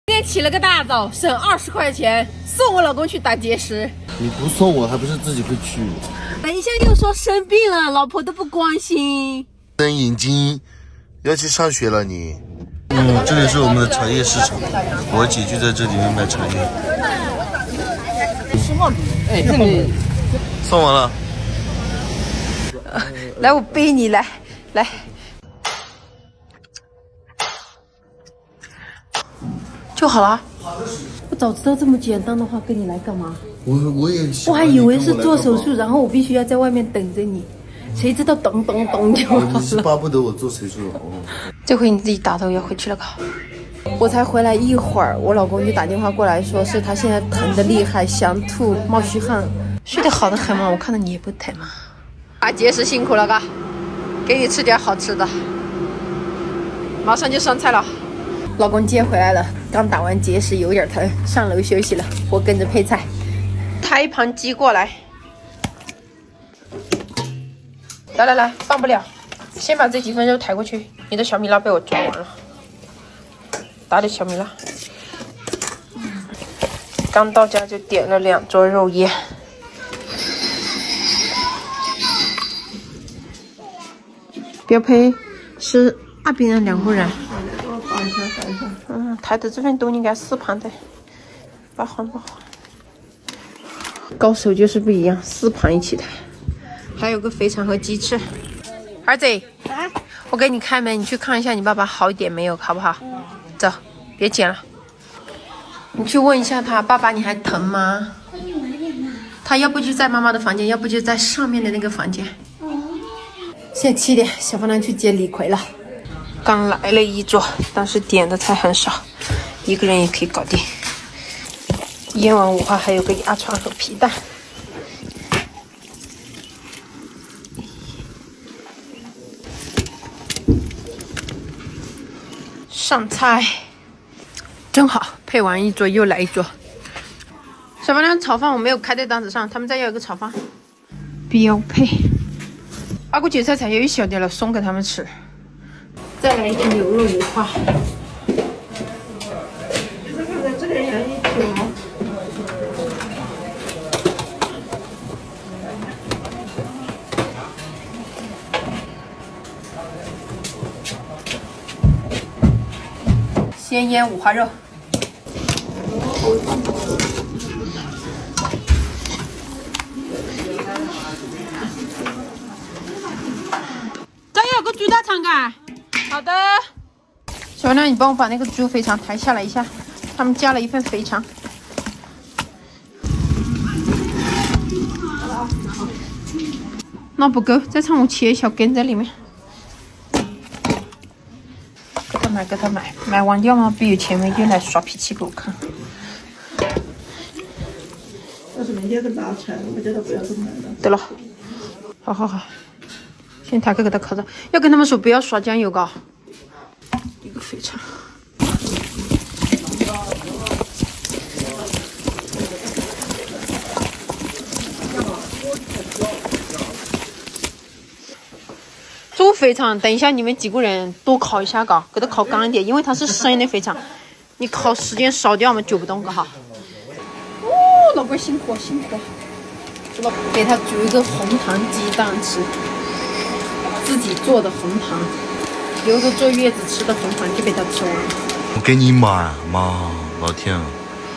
今天起了个大早，省20块钱送我老公去打结石。你不送我还不是自己会去？等一下又说生病了，老婆都不关心。睁眼睛，要去上学了你。这里是我们的茶叶市场，我姐就在这里面卖茶叶。哎，这里送完了。来，我背你来。就好了。我早知道这么简单的话，跟你来干嘛？我也我还以为是做手术，然后我必须要在外面等着你，谁知道咚咚咚就好了。你是巴不得我做手术哦。这回你自己打头要回去了嘎。我才回来一会儿，我老公就打电话过来说是他现在疼得厉害，想吐，冒虚汗，睡得好得很嘛。我看到你也不疼嘛。打结石辛苦了嘎，给你吃点好吃的，马上就上菜了。老公接回来了，刚打完结石有点疼，上楼休息了，我跟着配菜。抬一盘鸡过来，来，放不了，先把这几份肉抬过去。你的小米辣被我抓完了，打点小米辣。刚到家就点了2桌肉叶。标配是2饼人2个人。抬的这份多，应该4盘的，8盘。高手就是不一样，4盘一起抬。还有个肥肠和鸡翅。儿子，我给你开门，你去看一下你爸爸好一点没有，好不好？走，别剪了。你去问一下他，爸爸你还疼吗？他要不就在妈妈的房间，要不就在上面的那个房间。现在7点，小胖娘去接李逵了。刚来了一桌，但是点的菜很少，一个人也可以搞定。腌完5花，还有个鸭肠和皮蛋。上菜，正好配完一桌又来一桌。小胖娘炒饭我没有开在单子上，他们再要一个炒饭，标配。阿姑韭菜菜又一小点了，送给他们吃。再来一个牛肉5花。这个人一条。先腌5花肉。再要个猪大肠嘎。好的。小胖娘，你帮我把那个猪肥肠抬下来一下，他们加了一份肥肠。那不够，再让我切一小根在里面。给他买，买完掉吗？别有钱没又来耍脾气给我看。要是明天跟大菜，我叫他不要这么买了。得了，好，先抬个给他烤着，要跟他们说不要刷酱油嘎。一个肥肠。猪肥肠，等一下你们几个人多烤一下嘎，给它烤干一点，因为它是生的肥肠，你烤时间少掉嘛，久不动嘎哈。哦，老公辛苦。给他煮一个红糖鸡蛋吃，自己做的红糖，留着坐月子吃的红糖就被他吃完了。我给你买嘛，老天啊！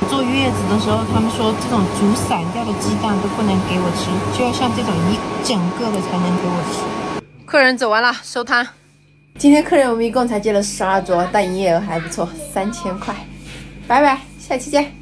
坐月子的时候，他们说这种煮散掉的鸡蛋都不能给我吃，就要像这种一整个的才能给我吃。客人走完了，收摊。今天客人我们一共才接了12桌，但营业额还不错，3000块。拜拜，下期见。